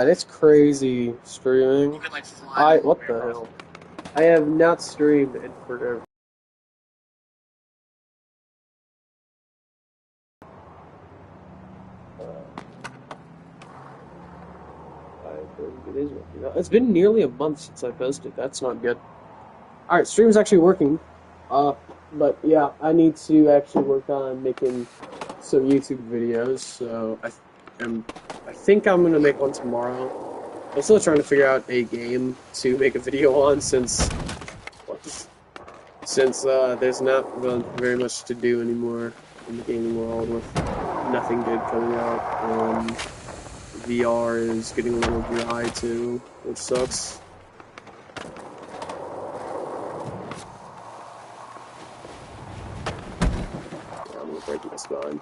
And it's crazy streaming. You can like fly all the What way the across. hell? I have not streamed in forever. It is working. It's been nearly a month since I posted. That's not good. Alright, stream's actually working. Uh, but yeah, I need to actually work on making some YouTube videos. So am, I think I'm gonna make one tomorrow. I'm still trying to figure out a game to make a video on since there's not really very much to do anymore in the gaming world with nothing good coming out. VR is getting a little dry too, which sucks. Yeah, I'm gonna break my spine.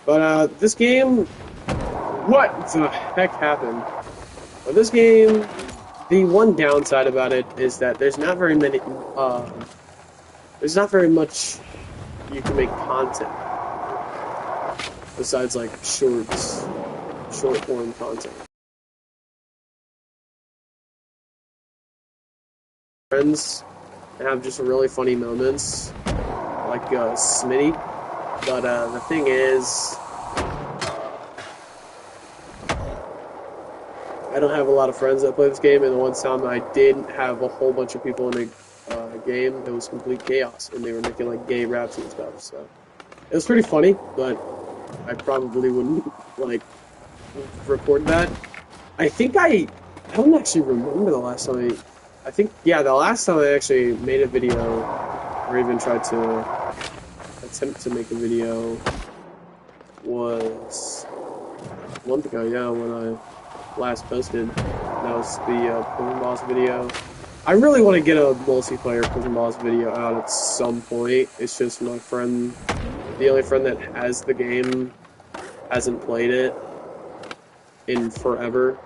But this game, what the heck happened? Well, this game, the one downside about it is that there's not very much you can make content besides like short form content. Friends have just really funny moments, like Smitty. But the thing is, I don't have a lot of friends that play this game, and the one time I did have a whole bunch of people in the game, it was complete chaos, and they were making like gay raps and stuff. So it was pretty funny, but I probably wouldn't like record that. I don't actually remember the last time I think yeah, the last time I actually made a video or even tried to attempt to make a video was a month ago, yeah, when I last posted. That was the Prison Boss video. I really want to get a multiplayer Prison Boss video out at some point. It's just my friend, the only friend that has the game, hasn't played it in forever.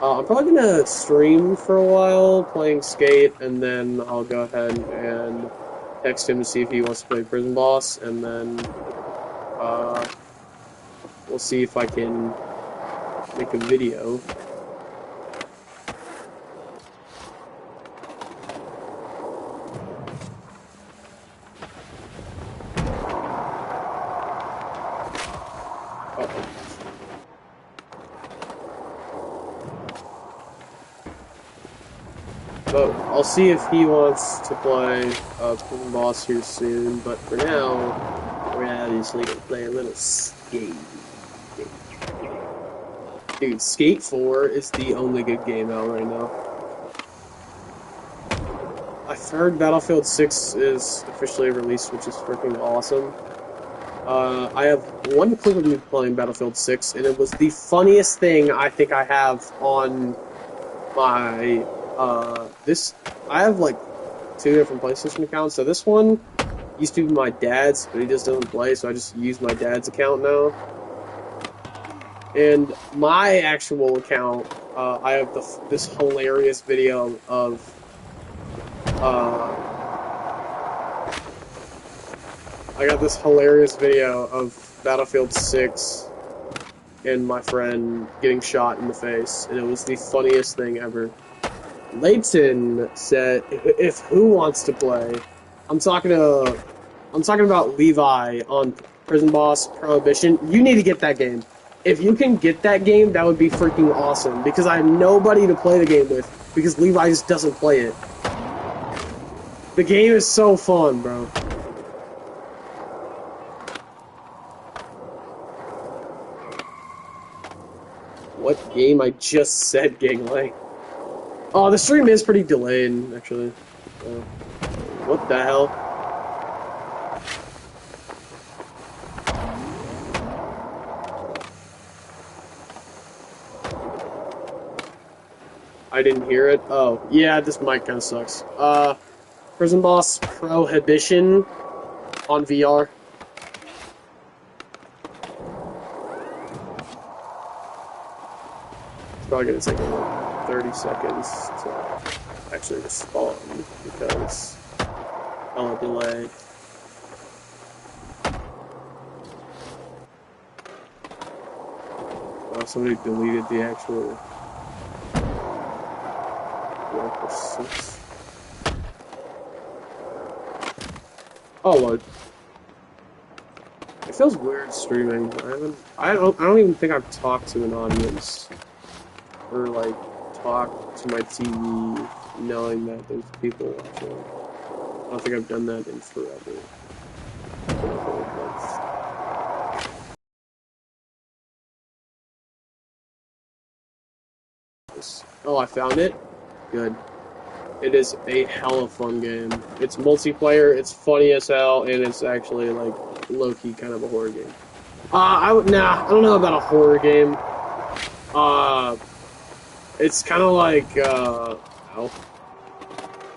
I'm probably gonna stream for a while playing Skate, and then I'll go ahead and text him to see if he wants to play Prison Boss, and then uh, we'll see if I can make a video. But I'll see if he wants to play Prison Boss here soon. But for now, we're obviously gonna play a little Skate. Dude, Skate 4 is the only good game out right now. I've heard Battlefield 6 is officially released, which is freaking awesome. I have one clip of me playing Battlefield 6, and it was the funniest thing I think I have on my, I have like two different PlayStation accounts, so this one used to be my dad's, but he just doesn't play, so I just use my dad's account now. And my actual account, I have this hilarious video of, I got this hilarious video of Battlefield 6 and my friend getting shot in the face, and it was the funniest thing ever. Layton said, "If who wants to play?" I'm talking about Levi on Prison Boss Prohibition. You need to get that game. If you can get that game, that would be freaking awesome. Because I have nobody to play the game with. Because Levi just doesn't play it. The game is so fun, bro. What game? I just said Gangway. Oh, the stream is pretty delayed, actually. What the hell? I didn't hear it. Oh, yeah, this mic kind of sucks. Prison Boss Prohibition on VR. It's probably gonna take like 30 seconds to actually respond because of a delay. Somebody deleted the actual Warcraft 6. Oh, what? It feels weird streaming. I don't even think I've talked to an audience or like talked to my TV knowing that there's people watching. I don't think I've done that in forever. Oh, I found it? Good. It is a hella fun game. It's multiplayer, it's funny as hell, and it's actually, like, low-key kind of a horror game. I don't know about a horror game. It's kind of like,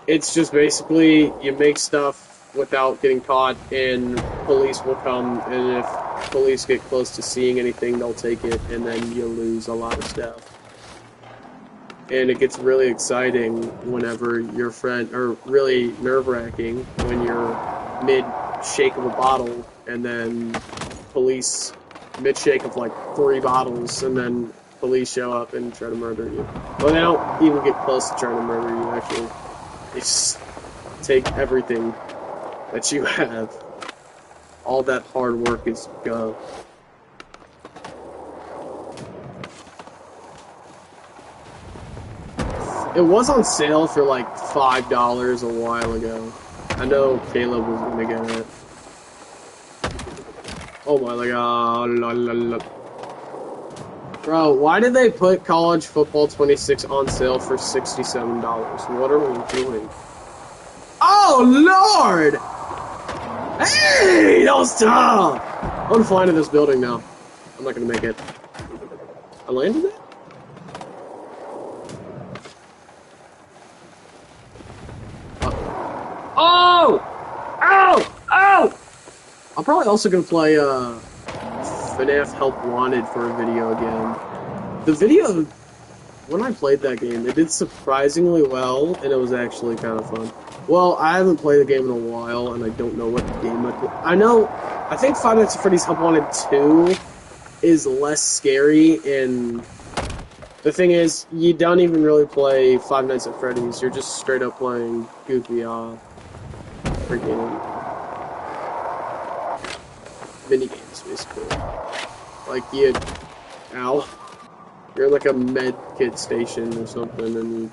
it's just basically, you make stuff without getting caught, and police will come, and if police get close to seeing anything, they'll take it, and then you lose a lot of stuff. And it gets really exciting whenever your friend, or really nerve-wracking when you're mid-shake of a bottle, and then police, mid-shake of like 3 bottles, and then police show up and try to murder you. Well, they don't even get close to trying to murder you, actually. They just take everything that you have. All that hard work is go. It was on sale for like $5 a while ago. I know Caleb was gonna get it. Oh my god. Bro, why did they put College Football 26 on sale for $67? What are we doing? Oh lord! Hey, don't stop! I'm flying to this building now. I'm not gonna make it. I landed it? Oh! Ow! Ow! I'm probably also gonna play FNAF Help Wanted for a video again. The video, when I played that game, it did surprisingly well, and it was actually kind of fun. Well, I haven't played the game in a while, and I don't know what game I think Five Nights at Freddy's Help Wanted 2 is less scary, and the thing is, you don't even really play Five Nights at Freddy's, you're just straight up playing Goofy freaking mini games, basically. Like you're in like a med kit station or something, and you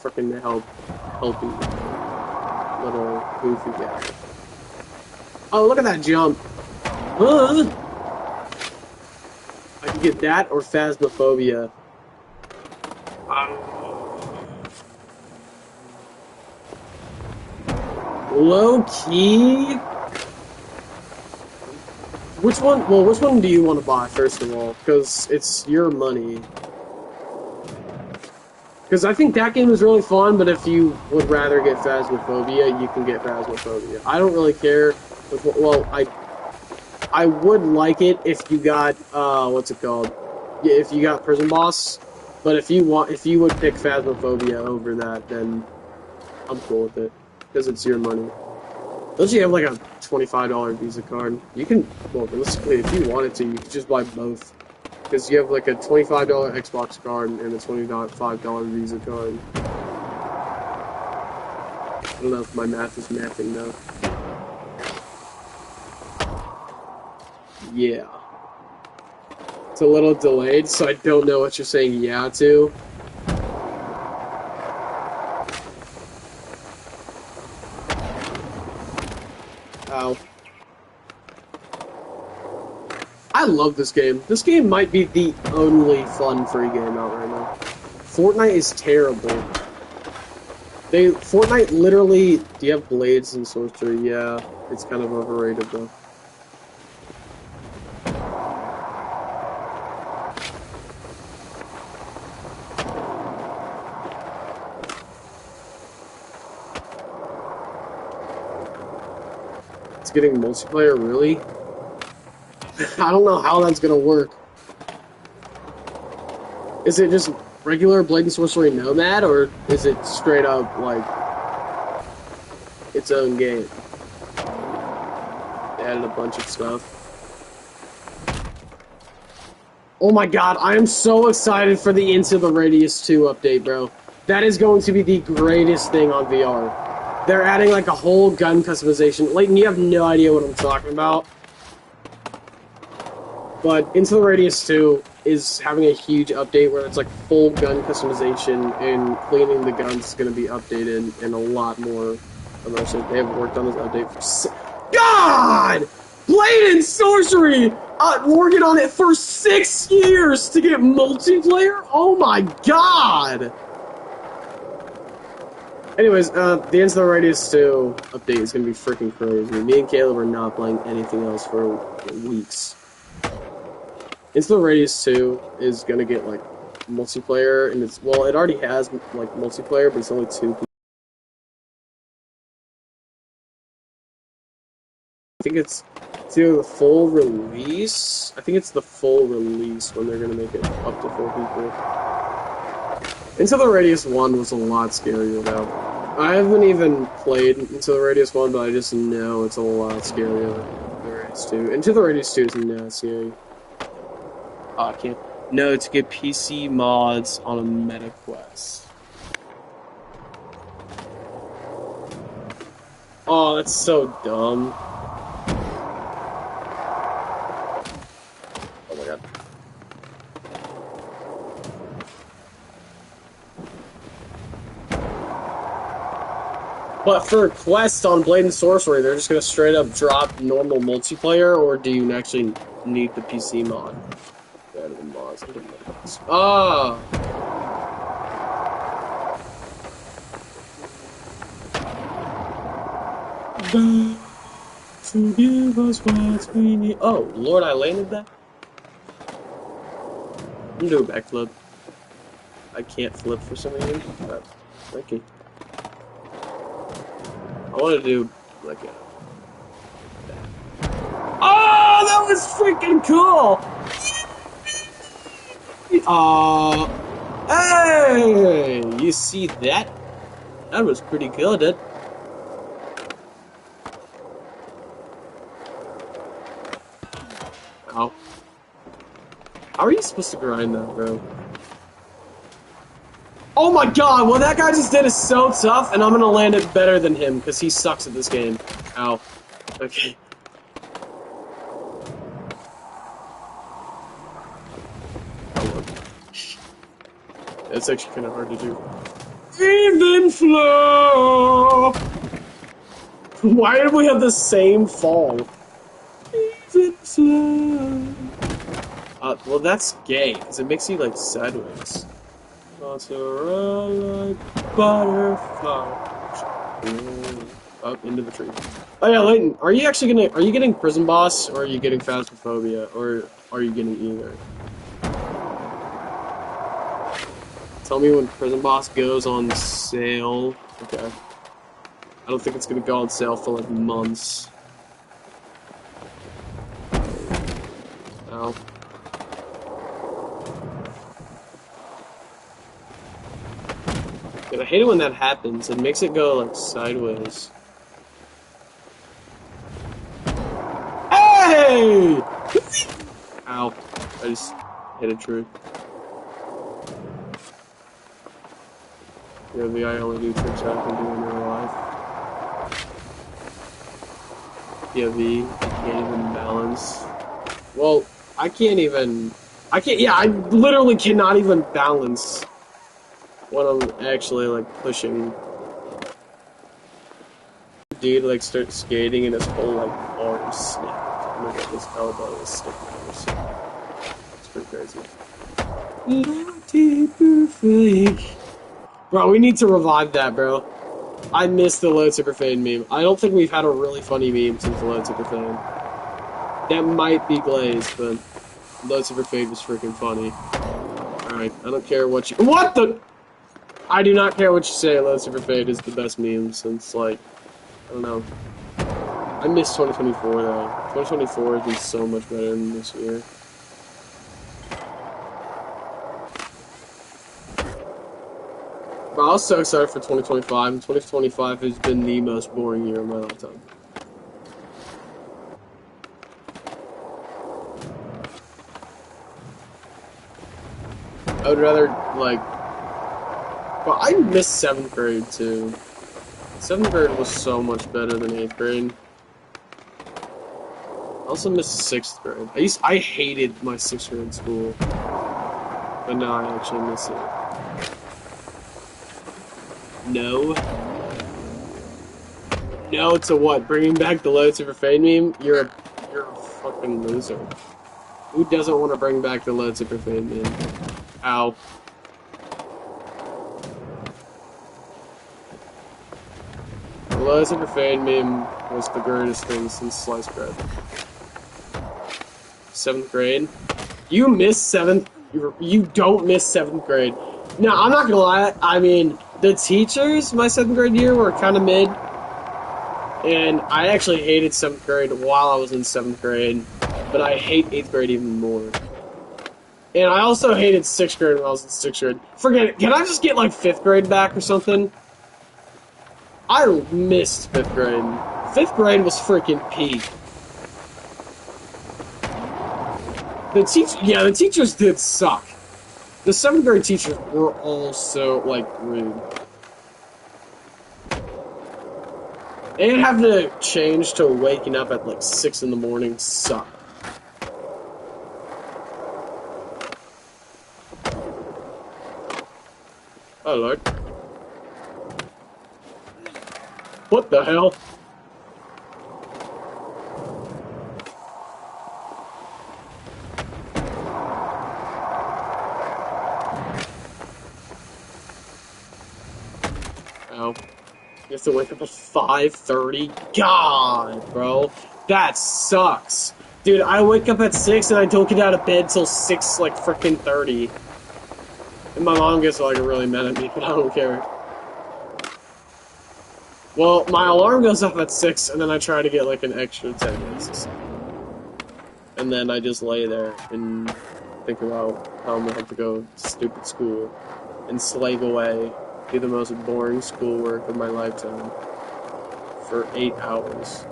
freaking help you, little goofy guy. Oh, look at that jump! I can get that or Phasmophobia. Low key? Which one? Well, which one do you want to buy, first of all? Because it's your money. Because I think that game is really fun, but if you would rather get Phasmophobia, you can get Phasmophobia. I don't really care. Well, I would like it if you got, what's it called? Yeah, if you got Prison Boss. But if you would pick Phasmophobia over that, then I'm cool with it. Because it's your money. Don't you have like a $25 Visa card? You can, well, realistically, if you wanted to, you could just buy both. Because you have like a $25 Xbox card and a $25 Visa card. I don't know if my math is mathing though. Yeah. It's a little delayed, so I don't know what you're saying yeah to. Ow. I love this game. This game might be the only fun free game out right now. Fortnite is terrible. Fortnite literally... Do you have blades and sorcery? Yeah, it's kind of overrated though. It's getting multiplayer, really? I don't know how that's gonna work. Is it just regular Blade and Sorcery Nomad, or is it straight up, like, its own game? They added a bunch of stuff. Oh my god, I am so excited for the Into the Radius 2 update, bro. That is going to be the greatest thing on VR. They're adding like a whole gun customization. Layton, you have no idea what I'm talking about. But Into the Radius 2 is having a huge update where it's like full gun customization, and cleaning the guns is going to be updated and a lot more immersive. They have worked on this update for God! Blade and Sorcery! Working on it for 6 years to get multiplayer? Oh my god! Anyways, the Into the Radius 2 update is going to be freaking crazy. Me and Caleb are not playing anything else for weeks. Into the Radius 2 is going to get, like, multiplayer, and it's, well, it already has, like, multiplayer, but it's only 2 people. I think it's either the full release. I think it's the full release when they're going to make it up to 4 people. Into the Radius 1 was a lot scarier, though. I haven't even played Into the Radius 1, but I just know it's a lot scarier than the Radius 2. Into the Radius 2 is not scary. Oh, I can't. No, to get PC mods on a Meta Quest. Oh, that's so dumb. Oh my god. But for Quest on Blade and Sorcery, they're just gonna straight up drop normal multiplayer, or do you actually need the PC mod? Ah! God, forgive us what we need. Oh, Lord, I landed that? I'm gonna do a backflip. I can't flip for some reason. Okay. I want to do, like, a... Oh, that was freaking cool! Hey! You see that? That was pretty good, dude. Ow. How are you supposed to grind that, bro? Oh my god, what that guy just did is so tough, and I'm gonna land it better than him, because he sucks at this game. Ow. Okay. It's actually kind of hard to do. Even flow! Why did we have the same fall? Even flow! Well that's gay, because it makes you, like, sideways. Like butterfly. Up into the tree. Oh yeah, Layton, are you getting Prison Boss, or are you getting Phasmophobia, or are you getting either? Tell me when Prison Boss goes on sale. Okay. I don't think it's gonna go on sale for like months. Ow. I hate it when that happens. It makes it go, like, sideways. Hey! Ow. I just hit a tree. Yeah, the I only do tricks I can do in real life. POV, I can't even balance. Well, I literally cannot even balance when I'm actually, like, pushing. Dude, like, starts skating and his whole, like, arm snapped. Look at his elbow is sticking out. It's pretty crazy. Bro, we need to revive that, bro. I miss the Load Super Fade meme. I don't think we've had a really funny meme since the Load Super Fade. That might be Glaze, but Load Super Fade was freaking funny. Alright, I don't care what you- What the- I do not care what you say, Load Super Fade is the best meme since, like, I don't know. I miss 2024, though. 2024 has been so much better than this year. Bro, I was so excited for 2025, and 2025 has been the most boring year of my lifetime. I would rather, like, but I missed 7th grade too. 7th grade was so much better than 8th grade. I also missed 6th grade. I hated my 6th grade school, but now I actually miss it. No. No to what? Bringing back the Low Super Fade meme? You're a fucking loser. Who doesn't want to bring back the Low Super Fade meme? Ow. The Low Super Fade meme was the greatest thing since sliced bread. 7th grade? You miss 7th. You don't miss 7th grade. No, I'm not gonna lie. I mean, the teachers my 7th grade year were kind of mid. And I actually hated 7th grade while I was in 7th grade. But I hate 8th grade even more. And I also hated 6th grade when I was in 6th grade. Forget it. Can I just get like 5th grade back or something? I missed 5th grade. 5th grade was freaking peak. The teachers did suck. The 7th grade teachers were all so, like, rude. And having to change to waking up at, like, 6 in the morning sucked. Oh, Lord. What the hell? Ow. You have to wake up at 5:30? God, bro. That sucks. Dude, I wake up at 6 and I don't get out of bed till 6, like, frickin' 30. And my mom gets, like, really mad at me, but I don't care. Well, my alarm goes off at 6, and then I try to get, like, an extra 10 minutes. And then I just lay there and think about how I'm gonna have to go to stupid school and slave away, do the most boring schoolwork of my lifetime for 8 hours.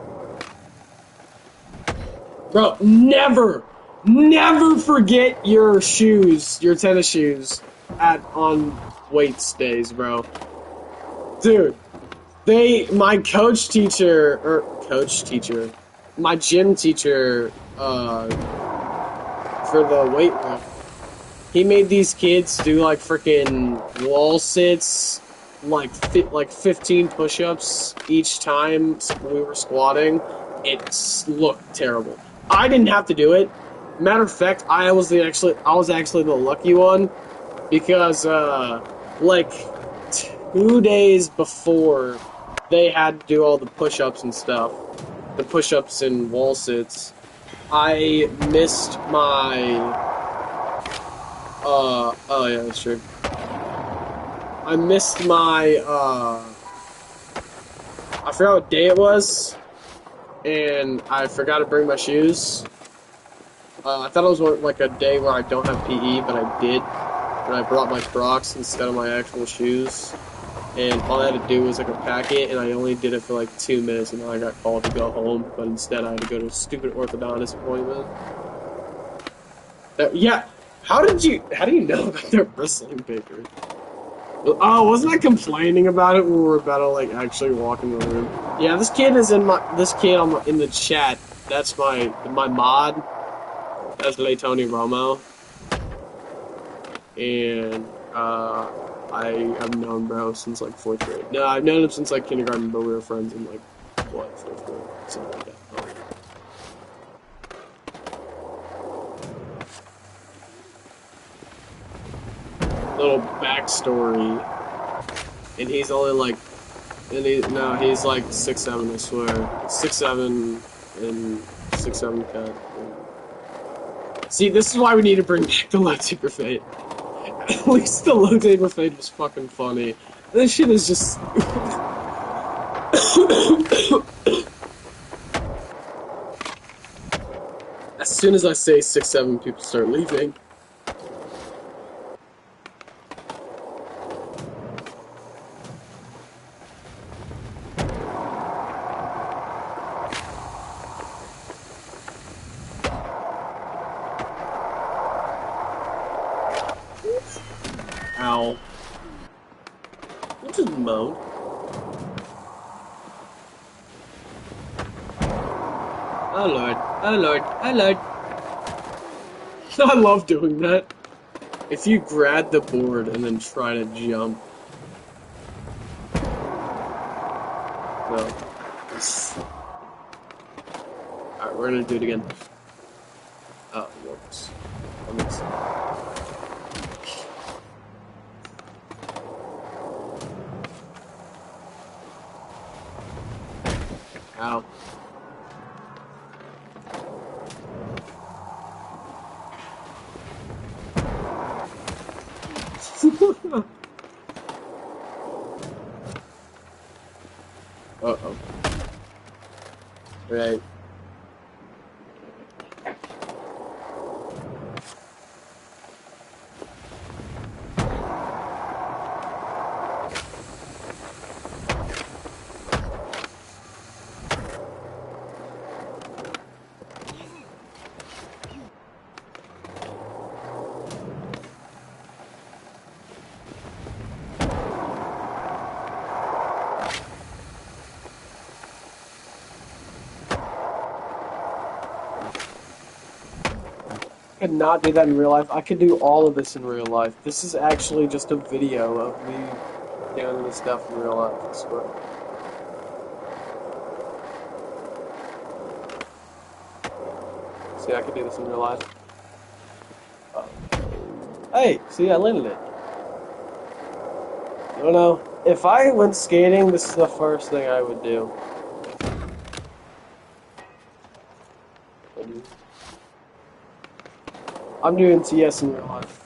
Bro, never forget your shoes, your tennis shoes, on weights days, bro. Dude, my my gym teacher, for the weight lift, he made these kids do, like, freaking wall sits, like 15 push-ups each time we were squatting. It looked terrible. I didn't have to do it. Matter of fact, I was actually the lucky one, because, like, 2 days before they had to do all the push-ups and stuff, the push-ups and wall sits, I missed my, oh yeah, that's true. I missed my, I forgot what day it was, and I forgot to bring my shoes. I thought it was like a day where I don't have PE, but I did. And I brought my Crocs instead of my actual shoes. And all I had to do was, like, a packet, and I only did it for, like, 2 minutes, and then I got called to go home. But instead, I had to go to a stupid orthodontist appointment. Yeah, how do you know about their bristling paper? Oh, wasn't I complaining about it when we were about to, like, actually walk in the room? Yeah, this kid in the chat. That's my mod. That's Tony Romo. And, I've known bro since, like, 4th grade. No, I've known him since, like, kindergarten, but we were friends in, like, what, 4th grade? Something like that. Little backstory. And he's only, like, he's, like, 6'7", I swear. 6'7", and 6'7" cut. See, this is why we need to bring back the Low Super Fade. At least the Low Super Fade was fucking funny. This shit is just... As soon as I say 6'7", people start leaving. Ow. You just moan. Oh lord, oh lord, oh lord. I love doing that. If you grab the board and then try to jump. No. Alright, we're gonna do it again. Oh, it works. Ow. Uh-oh. Right. I could not do that in real life. I could do all of this in real life. This is actually just a video of me doing this stuff in real life, I swear. See, I could do this in real life. Oh. Hey, see, I landed it. I don't know. If I went skating, this is the first thing I would do. I'm doing TS in real life.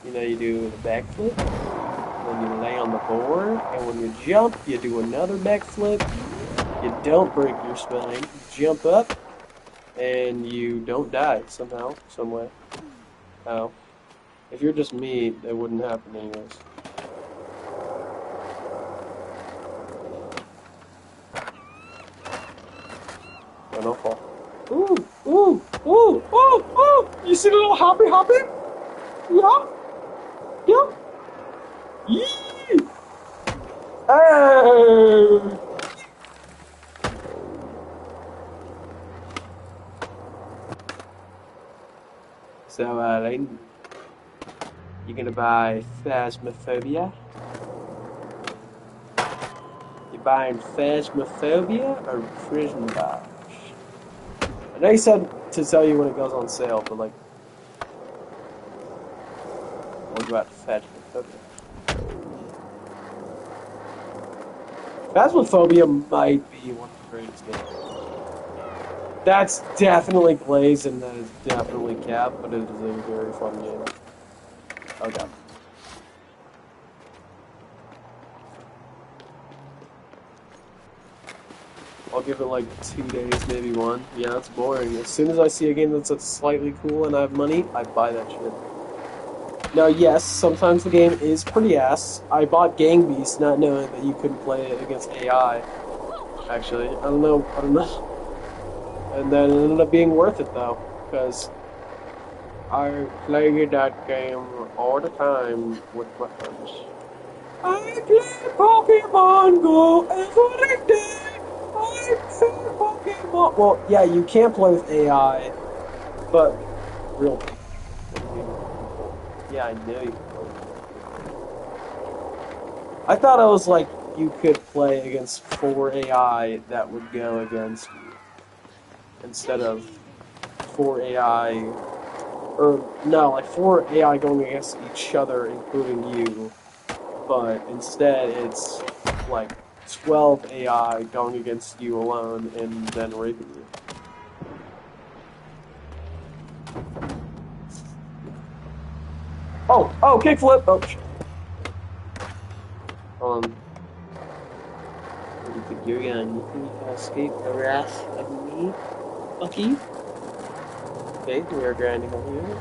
You know, you do the backflip, then you lay on the board, and when you jump, you do another backflip. You don't break your spine. You jump up, and you don't die somehow, some way. How? If you're just me, that wouldn't happen anyways. Oh, don't fall. Ooh, ooh, ooh, ooh, ooh! You see the little hoppy? Yeah? Yeah? Yee! Hey! So, Layden, you gonna buy Phasmophobia? You buying Phasmophobia or Prison Box? I know you said to tell you when it goes on sale, but like, what about Phasmophobia? Phasmophobia might be one of the greatest games. That's definitely Glaze and that is definitely Cap, but it is a very fun game. Okay. I'll give it like 2 days, maybe one. Yeah, it's boring. As soon as I see a game that's slightly cool and I have money, I buy that shit. Now, yes, sometimes the game is pretty ass. I bought Gang Beast not knowing that you couldn't play it against AI. Actually, I don't know. And then it ended up being worth it though, because I play that game all the time with my friends. I play Pokemon Go every day. I play Pokemon. Well, yeah, you can play with AI, but real people. Yeah, I know you can play. I thought it was like you could play against 4 AI that would go against you, instead of 4 AI, or no, like 4 AI going against each other, including you, but instead it's like 12 AI going against you alone and then raping you. Oh, kickflip! Oh, shit. You think you're gonna escape the wrath of me? Okay. Okay, we are grinding on here, and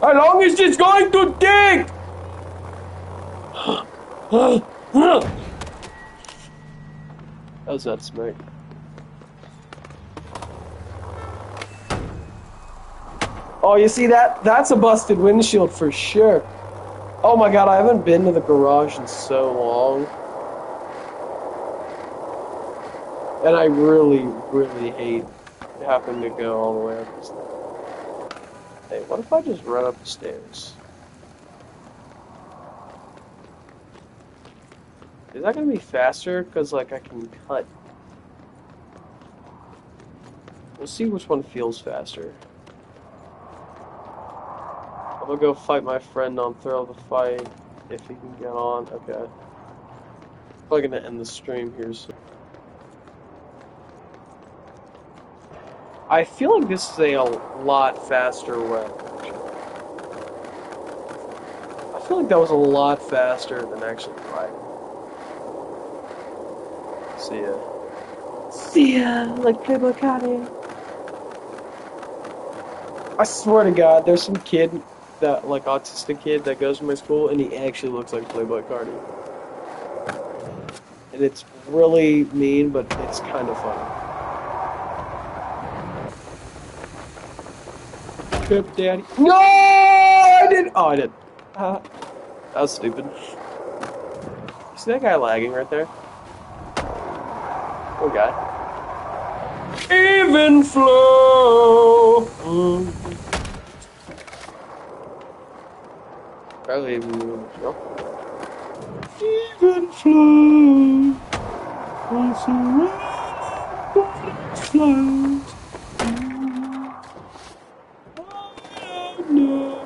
how long is this going to take? That was not smart. Oh, you see that? That's a busted windshield for sure. Oh my god, I haven't been to the garage in so long. And I really, really hate having to go all the way up the stairs. Hey, what if I just run up the stairs? Is that gonna be faster? Because, like, I can cut. We'll see which one feels faster. I'm gonna go fight my friend on Thrill of the Fight if he can get on. Okay. Probably gonna end the stream here soon. I feel like this is a lot faster way. I feel like that was a lot faster than actually riding. See ya. See ya, like Playboy Cardi. I swear to God, there's some kid that, like, autistic kid that goes to my school, and he actually looks like Playboy Cardi. And it's really mean, but it's kind of funny. Trip Daddy. No! I didn't! Oh, I did. That was stupid. You see that guy lagging right there? Poor guy. Even flow! Barely even knew the show. Even flow. Also flow. I don't know.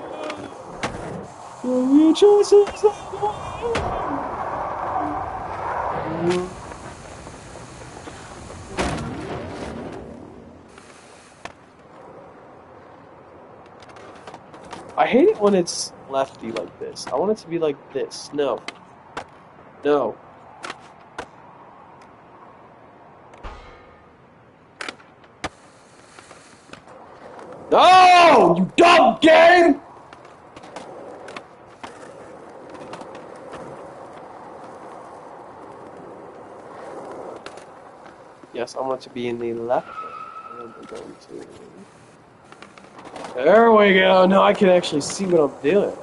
Your choices are the one. I hate it when it's lefty like this. I want it to be like this. No. No. No! You dumb game! Yes, I want to be in the left. And we're going to... There we go. Now I can actually see what I'm doing.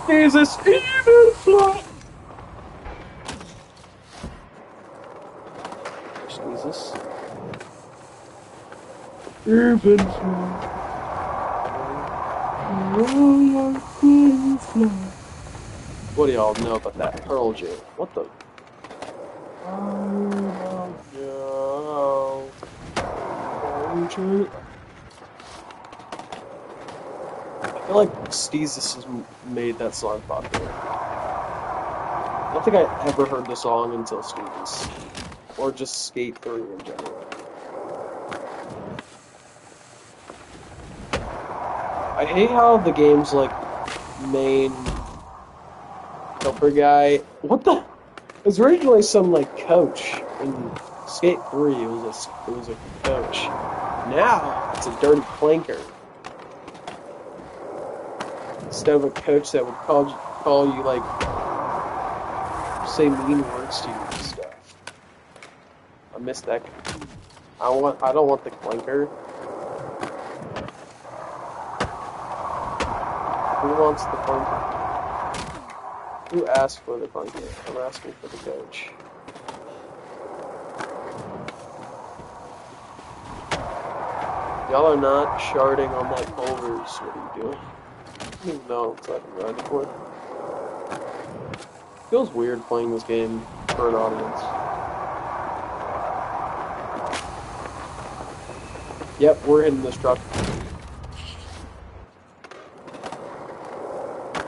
Jesus, even flow. Jesus. Even flow. What do y'all know about that Pearl Jam? What the? I feel like Steezus has made that song popular. I don't think I ever heard the song until Steezus. Or just Skate 3 in general. I hate how the game's like main helper guy. What the? It was originally some like coach in Skate 3. It was a coach. Now it's a dirty clanker. Instead of a coach that would call you like say mean words to you and stuff. I miss that. I don't want the clanker. Who wants the clanker? Who asked for the clanker? I'm asking for the coach. Y'all are not sharding on that Culver's. What are you doing? I don't even know what I'm riding for. Feels weird playing this game for an audience. Yep, we're hitting this truck.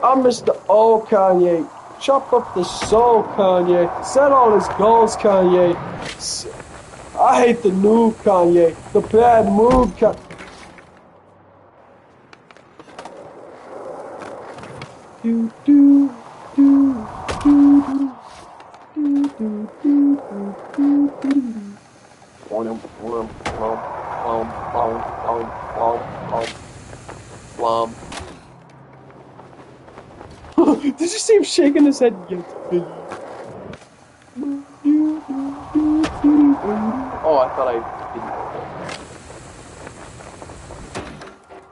I'm Mr. O Kanye. Chop up the soul, Kanye. Set all his goals, Kanye. I hate the new Kanye. The bad mood Kanye. Do do do do do do do do do do. Did you see him shaking his head? Oh, I thought I didn't.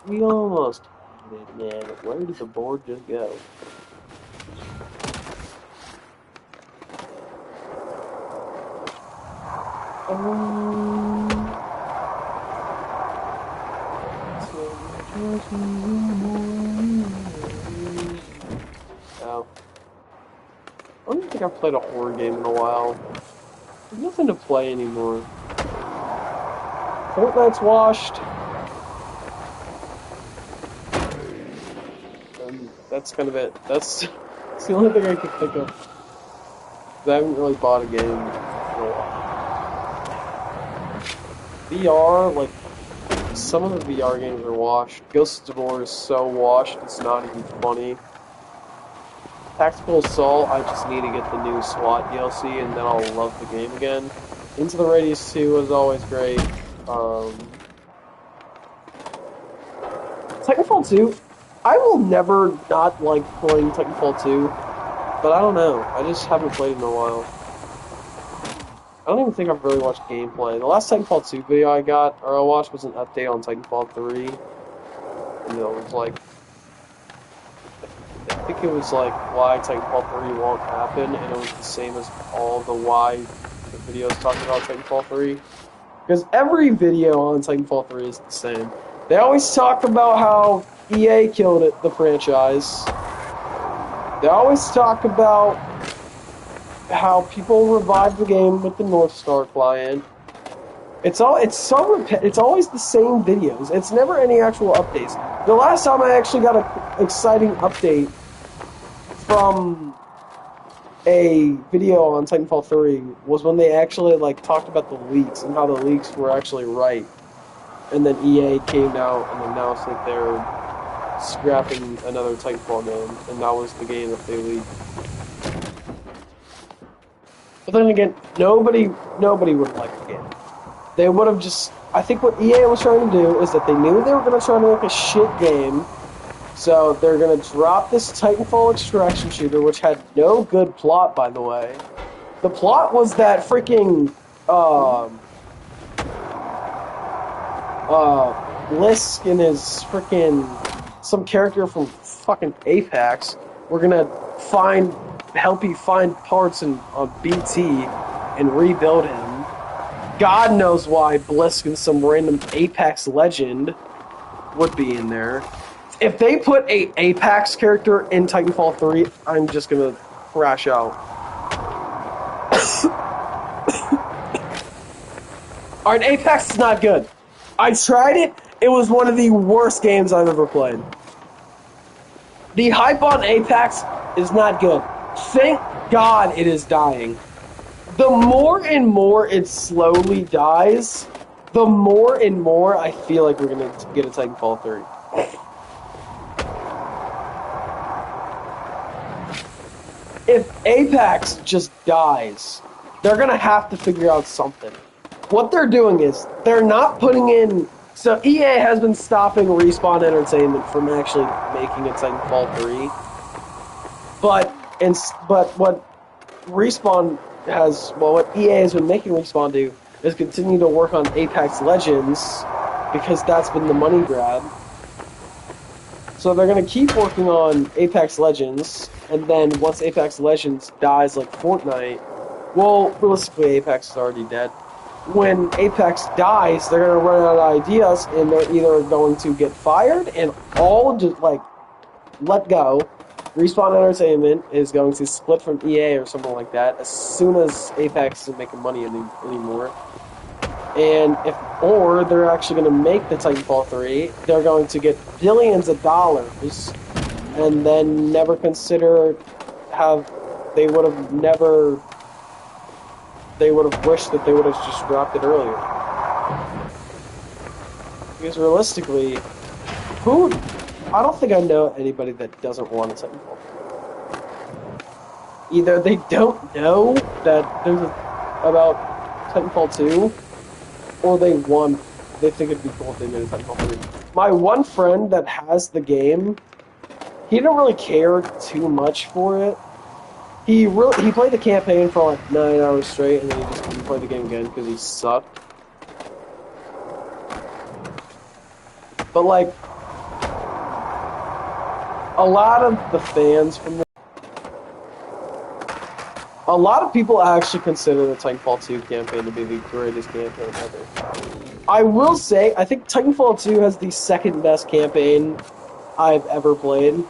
We almost had it, man. Where did the board just go? Oh. I don't think I've played a horror game in a while. There's nothing to play anymore. Fortnite's washed. And that's kind of it. That's the only thing I can think of. 'Cause I haven't really bought a game in a while. VR, like, some of the VR games are washed. Ghost of War is so washed, it's not even funny. Tactical Assault, I just need to get the new SWAT DLC and then I'll love the game again. Into the Radius 2 was always great. Titanfall 2, I will never not like playing Titanfall 2, but I don't know. I just haven't played it in a while. I don't even think I've really watched gameplay. The last Titanfall 2 video I watched was an update on Titanfall 3. You know, it was like, I think it was like why Titanfall 3 won't happen, and it was the same as all the why the videos talking about Titanfall 3. Because every video on Titanfall 3 is the same. They always talk about how EA killed it, the franchise. They always talk about how people revived the game with the North Star client. It's always the same videos. It's never any actual updates. The last time I actually got an exciting update from a video on Titanfall 3 was when they actually like talked about the leaks and how the leaks were actually right. And then EA came out and announced that they're scrapping another Titanfall game, and that was the game that they leaked. But then again, nobody would like the game. They would have just... I think what EA was trying to do is that they knew they were going to try to make a shit game, so they're going to drop this Titanfall extraction shooter, which had no good plot, by the way. The plot was that freaking... Blisk and his freaking... some character from fucking Apex were going to help you find parts on BT and rebuild him. God knows why Blisk and some random Apex legend would be in there. If they put a Apex character in Titanfall 3, I'm just gonna crash out. Alright, Apex is not good. I tried it. It was one of the worst games I've ever played. The hype on Apex is not good. Thank God it is dying. The more and more it slowly dies, the more and more I feel like we're going to get a Titanfall 3. If Apex just dies, they're going to have to figure out something. What they're doing is, they're not putting in... So EA has been stopping Respawn Entertainment from actually making a Titanfall 3. But what Respawn has... Well, what EA has been making Respawn do is continue to work on Apex Legends, because that's been the money grab. So they're going to keep working on Apex Legends, and then once Apex Legends dies like Fortnite, well, realistically Apex is already dead. When Apex dies, they're going to run out of ideas, and they're either going to get fired and all just, like, let go. Respawn Entertainment is going to split from EA or something like that as soon as Apex isn't making money anymore. Or they're actually going to make the Titanfall 3, they're going to get billions of dollars, and then never consider they would have wished that they would have just dropped it earlier. Because realistically, I don't think I know anybody that doesn't want a Titanfall 3. Either they don't know that there's about Titanfall 2, or they think it'd be cool if they made a Titanfall 3. My one friend that has the game, he didn't really care too much for it. He played the campaign for like 9 hours straight, and then he just didn't play the game again because he sucked. But like, a lot of the fans from a lot of people actually consider the Titanfall 2 campaign to be the greatest campaign ever. I will say, I think Titanfall 2 has the second best campaign I've ever played.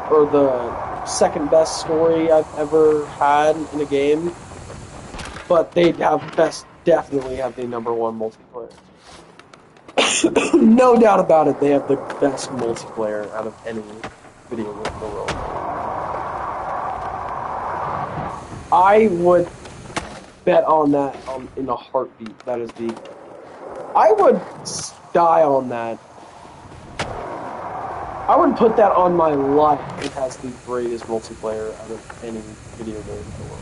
Or the second best story I've ever had in a game. But they definitely have the number one multiplayer. No doubt about it, they have the best multiplayer out of any video game in the world. I would bet on that in a heartbeat. That is I would die on that. I would put that on my life. It has the greatest multiplayer out of any video game in the world.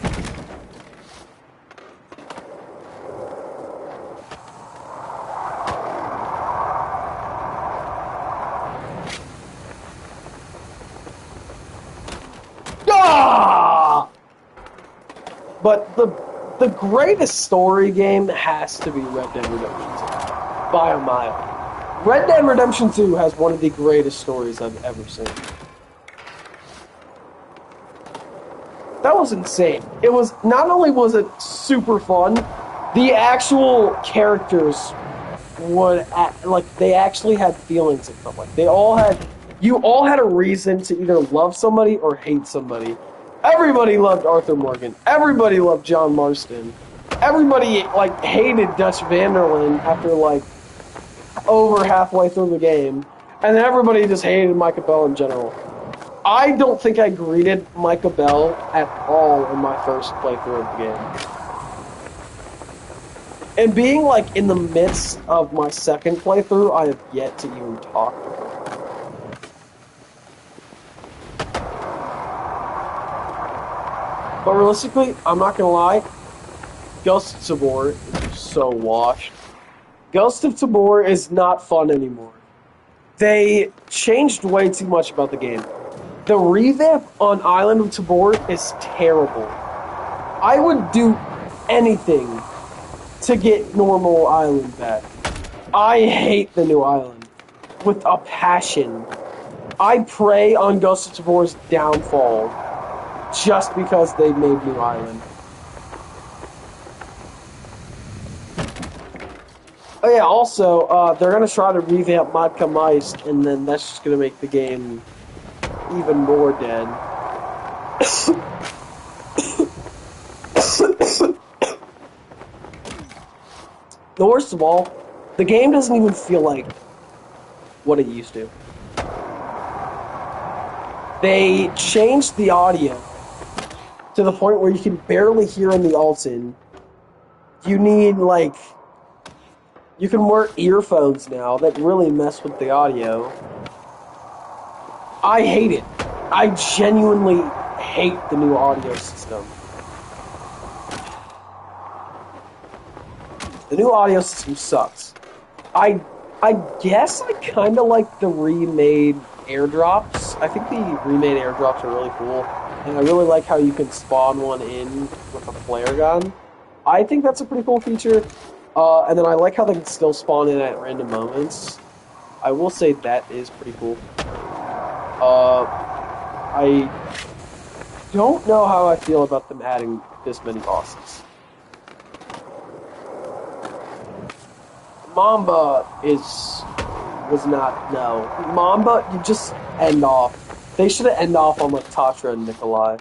But the greatest story game has to be Red Dead Redemption 2, by a mile. Red Dead Redemption 2 has one of the greatest stories I've ever seen. That was insane. It was, not only was it super fun, the actual characters would act, like, they actually had feelings and stuff. Like, you all had a reason to either love somebody or hate somebody. Everybody loved Arthur Morgan. Everybody loved John Marston. Everybody, like, hated Dutch van der Linde after, like, over halfway through the game. And then everybody just hated Micah Bell in general. I don't think I greeted Micah Bell at all in my first playthrough of the game. And being, like, in the midst of my second playthrough, I have yet to even talk to her. But realistically, I'm not gonna lie, Ghost of Tabor is so washed. Ghost of Tabor is not fun anymore. They changed way too much about the game. The revamp on Island of Tabor is terrible. I would do anything to get normal Island back. I hate the new island with a passion. I prey on Ghost of Tabor's downfall just because they made New Island. Oh yeah, also, they're gonna try to revamp Matka Meist, and then that's just gonna make the game even more dead. The worst of all, the game doesn't even feel like what it used to. They changed the audio to the point where you can barely hear in the Alton. You need, like, you can wear earphones now that really mess with the audio. I hate it. I genuinely hate the new audio system. The new audio system sucks. I guess I kind of like the remade airdrops. I think the remade airdrops are really cool. And I really like how you can spawn one in with a flare gun. I think that's a pretty cool feature. And then I like how they can still spawn in at random moments. I will say that is pretty cool. I don't know how I feel about them adding this many bosses. Mamba was not, no. Mamba, you just end off. They should have end off on, like, Tatra and Nikolai.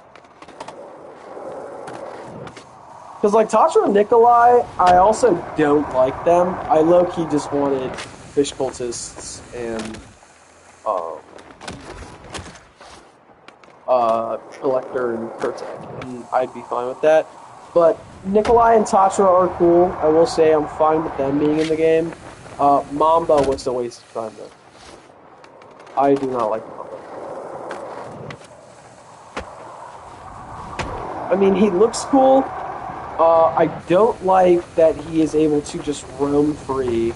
Because, like, Tatra and Nikolai, I also don't like them. I low-key just wanted Fish Cultists and, Collector and Kurtek, and I'd be fine with that. But Nikolai and Tatra are cool. I will say I'm fine with them being in the game. Mamba was a waste of time, though. I do not like Mamba. I mean, he looks cool. I don't like that he is able to just roam free.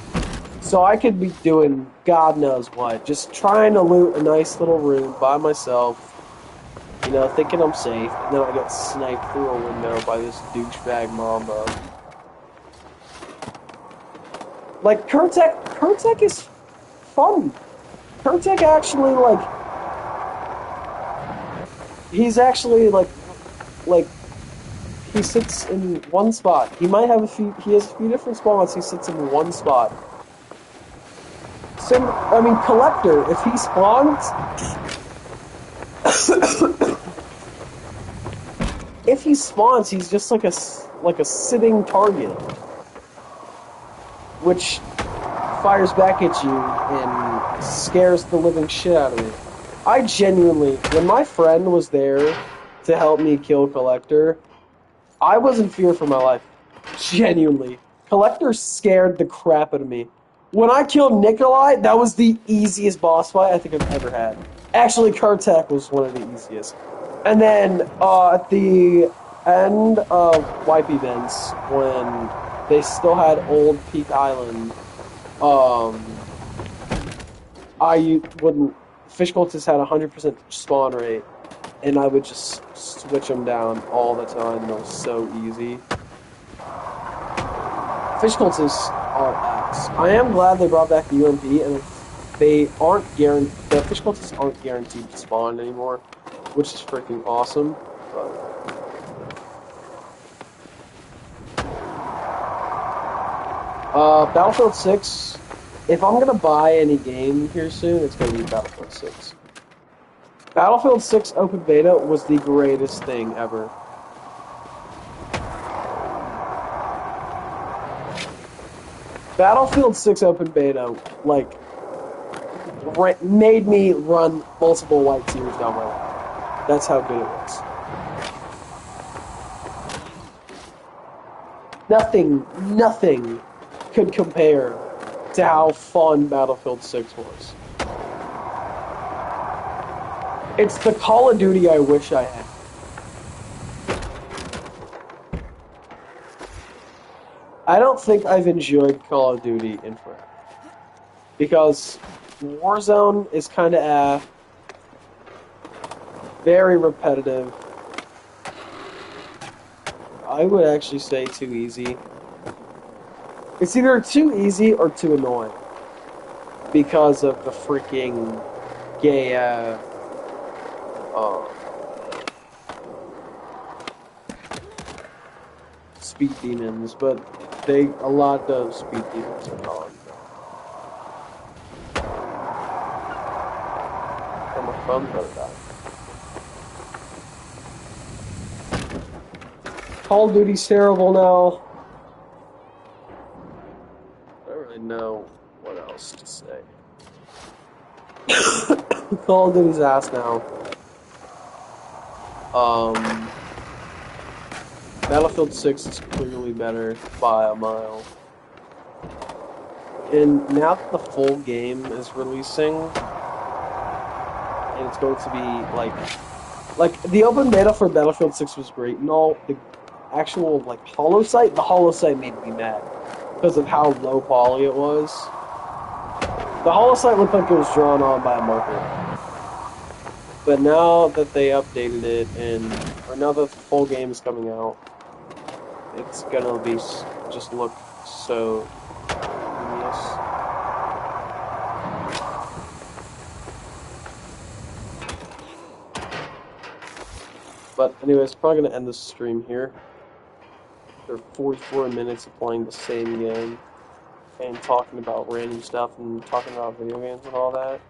So I could be doing God knows what. Just trying to loot a nice little room by myself. You know, thinking I'm safe. And then I get sniped through a window by this douchebag Mamba. Like, Kurtek is fun. Kurtek actually, like, He's actually like he sits in one spot. He might have a few. He has a few different spawns. He sits in one spot. Same. I mean, Collector. If he spawns, if he spawns, he's just like a sitting target, which fires back at you and scares the living shit out of me. I genuinely, when my friend was there to help me kill Collector, I was in fear for my life. Genuinely. Collector scared the crap out of me. When I killed Nikolai, that was the easiest boss fight I think I've ever had. Actually, Kartek was one of the easiest. And then, at the end of Wipe events, when they still had Old Peak Island, I wouldn't... Fish Cultists had 100% spawn rate, and I would just switch them down all the time, and it was so easy. Fish Cultists are ass. I am glad they brought back the UMP, and they aren't guaranteed. The Fish Cultists aren't guaranteed to spawn anymore, which is freaking awesome. Battlefield 6. If I'm gonna buy any game here soon, it's gonna be Battlefield 6. Battlefield 6 Open Beta was the greatest thing ever. Battlefield 6 Open Beta, like, made me run multiple white tears down my line. That's how good it was. Nothing could compare to how fun Battlefield 6 was. It's the Call of Duty I wish I had. I don't think I've enjoyed Call of Duty in forever. Because Warzone is kind of very repetitive. I would actually say too easy. It's either too easy or too annoying. Because of the freaking gay, speed demons, but a lot of speed demons are gone. And my phone's about to die. Call of Duty's terrible now. I don't really know what else to say. Call of Duty's ass now. Battlefield 6 is clearly better by a mile. And now that the full game is releasing, and it's going to be like the open beta for Battlefield 6 was great and all. The actual hollow sight made me mad because of how low poly it was. The hollow sight looked like it was drawn on by a marker. But now that they updated it, or now that the full game is coming out, it's gonna be just look so genius. But anyways, probably gonna end this stream here. There are 44 minutes of playing the same game and talking about random stuff and talking about video games and all that.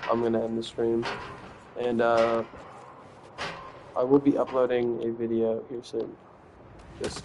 I'm gonna end the stream. And I will be uploading a video here soon. Just